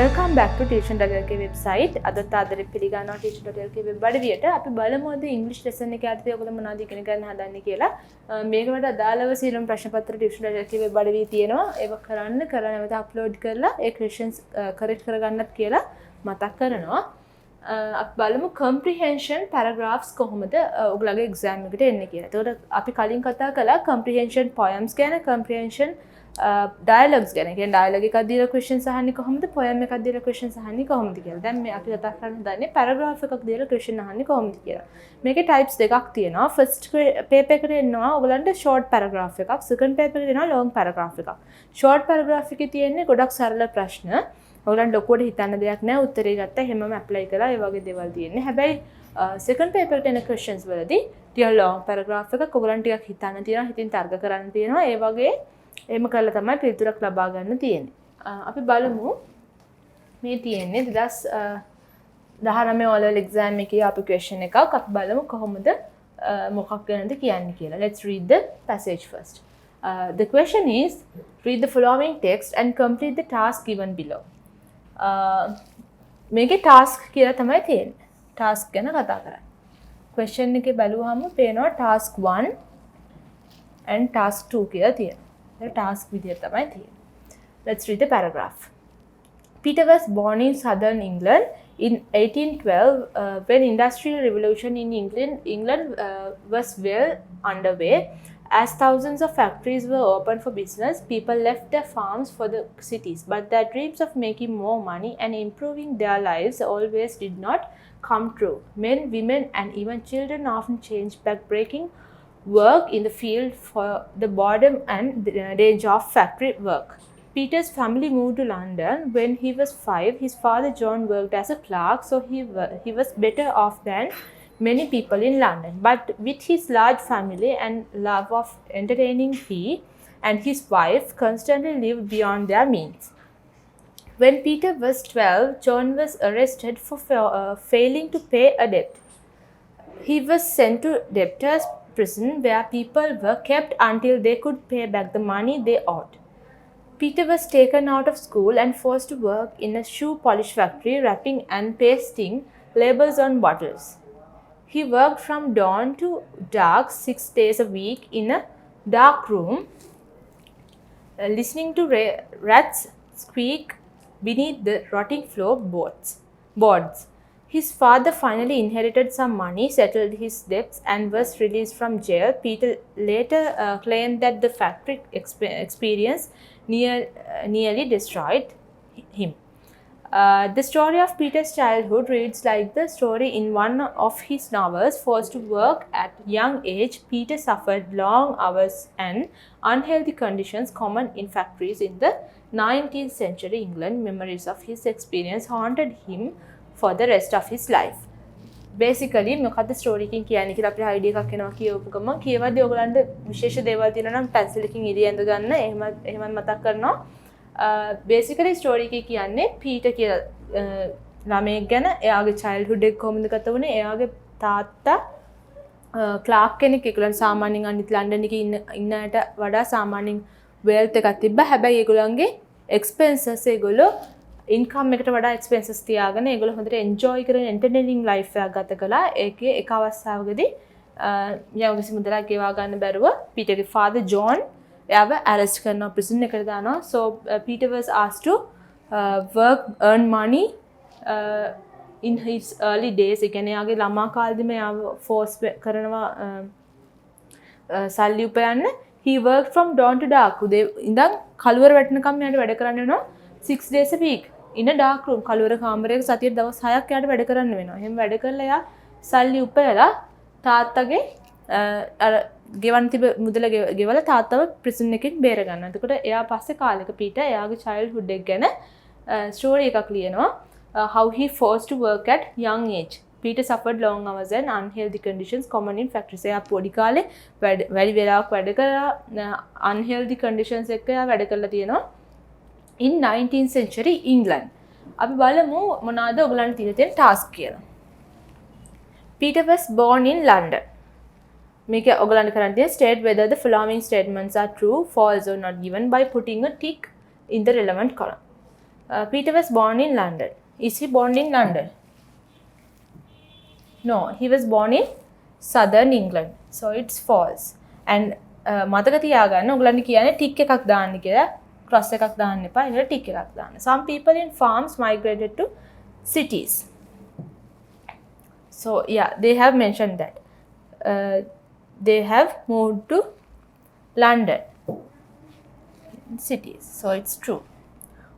Welcome back to tuition.lk website. අදත් ආදරේ පිළිගන්නවා tuition.lk web අඩවියට. අපි බලමු අද ඉංග්‍රීසි ලෙසන් එකේ අද ඔයගොල්ලෝ මොනවද ඉගෙන ගන්න හදන්නේ කියලා. මේකට අදාළව සියලුම ප්‍රශ්න පත්‍ර tuition.lk web අඩවියේ තියෙනවා. ඒක කරලා නැවත අප්ලෝඩ් කරලා ඒ questions correct කරගන්නත් කියලා මතක් කරනවා. අපි බලමු comprehension paragraphs කොහොමද ඔයගොල්ලෝගේ exam එකට එන්නේ කියලා. ඒතකොට අපි කලින් කතා කළා comprehension poems ගැන, comprehension dialogues ගැන. කියන්නේ dialogue එකක් දීලා questions අහන්නේ කොහොමද, poem එකක් දීලා questions අහන්නේ කොහොමද කියලා. දැන් මේ අපි කතා කරන්න හදන්නේ paragraph එකක් දීලා question අහන්නේ කොහොමද කියලා. මේකේ types දෙකක් තියෙනවා. first paper එකට එනවා ඔයගලන්ට short paragraph එකක්, second paper එකට එනවා long paragraph එකක්. short paragraph එකේ තියෙන්නේ ගොඩක් සරල ප්‍රශ්න. ඔයගලන්ට ලොකුවට හිතන්න දෙයක් නැහැ. උත්තරේ ගත්තා හැමෝම apply කළා. ඒ වගේ දේවල් තියෙන්නේ. හැබැයි second paper එකට එන questions වලදී ටික long paragraph එකක් ඔයගලන්ට ටිකක් හිතන්න තියෙනවා, හිතින් තර්ක කරන්න තියෙනවා. ඒ වගේ එහෙම කරලා තමයි පිළිතුරක් ලබා ගන්න තියෙන්නේ. අපි බලමු මේ තියෙන්නේ 2019 O level exam එකේ අපි question එකක්. අපි බලමු කොහොමද මොකක් ගැනද කියන්නේ කියලා. Let's read the passage first. The question is, read the following text and complete the task given below. මේකේ task කියලා තමයි තියෙන්නේ. task ගැන කතා කරන්නේ. question එකේ බලුවාම පේනවා task 1 and task 2 කියලා තියෙනවා. task විදියට තමයි තියෙන්නේ. Let's read the paragraph. Peter was born in southern England in 1812 when industrial revolution in England was well underway. As thousands of factories were opened for business, people left their farms for the cities, but their dreams of making more money and improving their lives always did not come true. Men, women and even children often changed back-breaking work in the field for the boredom and the danger of factory work. Peter's family moved to London when he was 5. His father John worked as a clerk, so he was better off than many people in London. But with his large family and love of entertaining, he and his wife constantly lived beyond their means. When Peter was 12, John was arrested for failing to pay a debt. He was sent to debtors' prison where people were kept until they could pay back the money they owed. Peter was taken out of school and forced to work in a shoe polish factory, wrapping and pasting labels on bottles. He worked from dawn to dark 6 days a week in a dark room, listening to rats squeak beneath the rotting floorboards. His father finally inherited some money, settled his debts, and was released from jail. Peter later claimed that the factory experience nearly destroyed him. The story of Peter's childhood reads like the story in one of his novels. Forced to work at young age, Peter suffered long hours and unhealthy conditions common in factories in the 19th century England. Memories of his experience haunted him for the rest of his life. Basically මොකද්ද story එකකින් කියන්නේ කියලා අපිට idea එකක් එනවා කියවපු ගමන් කියවද්දී ඔයගලන්ට විශේෂ දේවල් තියෙනවා නම් පැන්සල් එකකින් ඉරි ඇඳ ගන්න එහෙම මතක් කරනවා. Basically ස්ටෝරි එකේ කියන්නේ පීටර් කියලා ළමයෙක් ගැන, එයාගේ childhood එක කොහොමද ගත වුනේ, එයාගේ තාත්තා ක්ලාක් කෙනෙක්. ඒගොල්ලන් සාමාන්‍යයෙන් අනිත් ලන්ඩන් එකේ ඉන්න අයට වඩා සාමාන්‍යයෙන් wealth එකක් තිබ්බා. හැබැයි ඒගොල්ලන්ගේ expenses ඒගොල්ලෝ ඉන්කම් එකට වඩා එක්ස්පෙන්සස් තියාගෙන ඒගොල්ලෝ හොඳට එන්ජොයි කරන එන්ටර්ටේනින් ලයිෆ් එකක් ගත කළා. ඒකේ එක අවස්ථාවකදී යම්කිසි මුදලක් ගෙවා ගන්න බැරුව පීටර්ගේ ෆාදර් ජෝන් එයාව ඇරෙස්ට් කරනවා, ප්‍රිසන් එකට දානවා. So Peter was asked to earn money in his early days. ඒ කියන්නේ යාගේ ළමා කාලෙදිම එයාව ෆෝස් කරනවා සල්ලි උපයන්න. He worked from dawn to dark. උදේ ඉඳන් කළුවර වැටෙනකම් එයාට වැඩ කරන්න වෙනවා 6 days a week in a dark room. කළුවර කාමරයක සතියේ දවස් 6ක් යාට වැඩ කරන්න වෙනවා. එහෙම වැඩ කරලා යා සල්ලි උපයලා තාත්තගේ අර ගෙවන්න තිබ මුදල ගෙවලා තාත්තව ප්‍රිසන් එකෙන් බේර ගන්නවා. එතකොට එයා පස්සේ කාලෙක පීටර් එයාගේ childhood එක ගැන ස්ටෝරි එකක් ලියනවා. How he forced to work at young age. Peter suffered long hours and unhealthy conditions common in factories. එයා පොඩි කාලේ වැඩි වෙලාවක් වැඩ කරලා unhealthy conditions එක්ක එයා වැඩ කරලා තියෙනවා. in 19th century England. අපි බලමු මොනවාද ඔයගලන්ට තියෙන task කියලා. Peter was born in London. මේක ඔයගලන්ට කරන්න තියෙන state whether the following statements are true, false or not given by putting a tick in the relevant column. Peter was born in London. Is he born in London? No, he was born in southern England. So it's false. And මතක තියාගන්න ඔයගලන්ට කියන්නේ ටික් එකක් දාන්න කියලා. Cross එකක් දාන්න එපා. ඒකට ටික් එකක් දාන්න. Some people in farms migrated to cities. So yeah, they have mentioned that. They have moved to London cities. So it's true.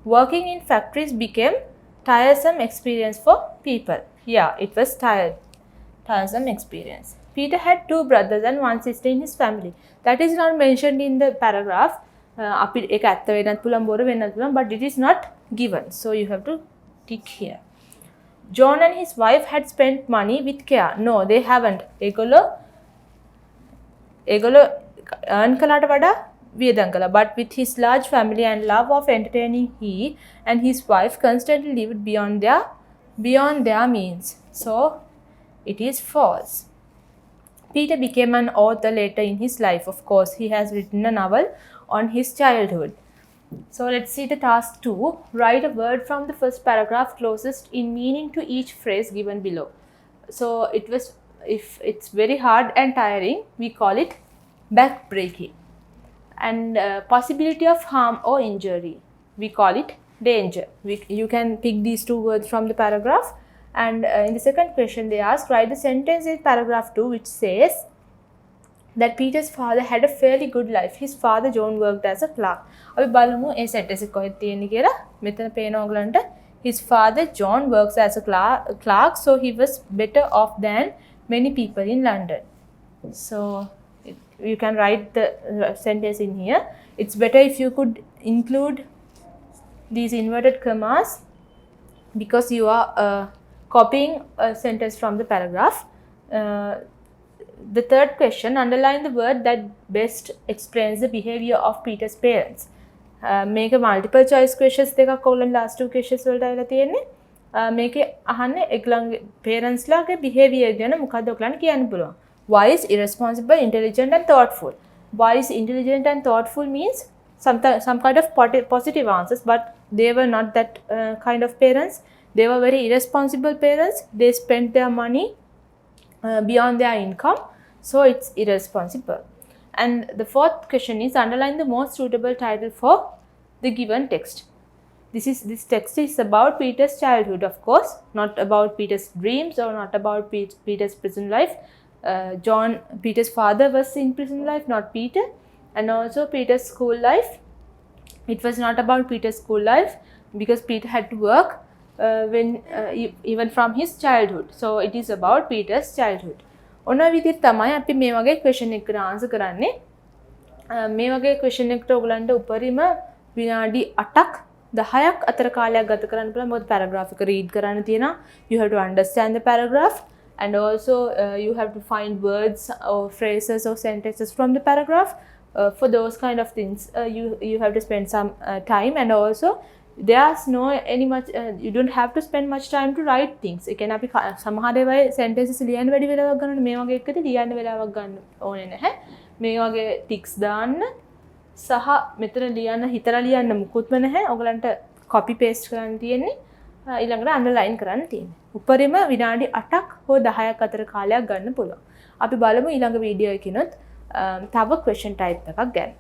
Working in factories became tiresome experience for people. Yeah, it was tiresome experience. Peter had 2 brothers and 1 sister in his family. That is not mentioned in the paragraph. අපි ඒක ඇත්ත වෙන්නත් පුළුවන් බොරු වෙන්නත් පුළුවන්, but it is not given. So you have to tick here. John and his wife had spent money with care. No, they haven't. ඒගොල්ලෝ earn කළාට වඩා වියදම් කළා. But with his large family and love of entertaining, he and his wife constantly lived beyond their means. So it is false. Peter became an author later in his life. Of course, he has written a novel on his childhood. So let's see the task 2. Write a word from the first paragraph closest in meaning to each phrase given below. So if it's very hard and tiring, we call it backbreaking. And possibility of harm or injury, we call it danger. You can pick these 2 words from the paragraph. And in the second question they ask, write the sentence in paragraph 2 which says that Peter's father had a fairly good life. His father John worked as a clerk. අපි බලමු ඒ sentence එක කොහෙද තියෙන්නේ කියලා. මෙතන පේනවා ඔයගලන්ට. His father John works as a clerk, so he was better off than many people in London. So you can write the sentence in here. It's better if you could include these inverted commas because you are copying a sentence from the paragraph. The third question, underline the word that best explains the behavior of Peter's parents. මේක multiple choice questions දෙකක් ඔයගොල්ලන් last 2 questions වලට අයලා තියෙන්නේ. මේකේ අහන්නේ ඒගොල්ලන්ගේ parents ලාගේ behavior ගැන මොකද්ද ඔයගොල්ලන් කියන්න පුළුවන්. Wise, irresponsible, intelligent and thoughtful. Wise, intelligent and thoughtful means some kind of positive answers, but they were not that kind of parents. They were very irresponsible parents. They spent their money beyond their income, so it's irresponsible. And the fourth question is, underline the most suitable title for the given text. This text is about Peter's childhood, of course, not about Peter's dreams or not about Peter's prison life. Peter's father was in prison life, not Peter. And also Peter's school life. It was not about Peter's school life because Peter had to work even from his childhood. So it is about Peter's childhood. ඔන්න විදිහට තමයි අපි මේ වගේ question එකකට answer කරන්නේ. මේ වගේ question එකකට ඔයගලන්ට උපරිම විනාඩි 8ක් 10ක් අතර කාලයක් ගත කරන්න පුළුවන්. මොකද paragraph එක read කරන්න තියෙනවා. You have to understand the paragraph and also you have to find words or phrases or sentences from the paragraph. For those kind of things you have to spend some time, and also there's no you don't have to spend much time to write things. ඒ කියන්නේ අපි සමහර වෙලාවෙ sentences ලියන්න වැඩි වෙලාවක් ගන්නකොට මේ වගේ එකද ලියන්න වෙලාවක් ගන්න ඕනේ නැහැ. මේ වගේ ටික්ස් දාන්න සහ මෙතන ලියන්න හිතලා ලියන්න මුකුත්ම නැහැ. ඔයගලන්ට copy paste කරන්න තියෙන්නේ. ඊළඟට underline කරන්න තියෙන්නේ. උපරිම විනාඩි 8ක් හෝ 10ක් අතර කාලයක් ගන්න පුළුවන්. අපි බලමු ඊළඟ වීඩියෝ එකකිනුත් තව question type එකක් ගැන.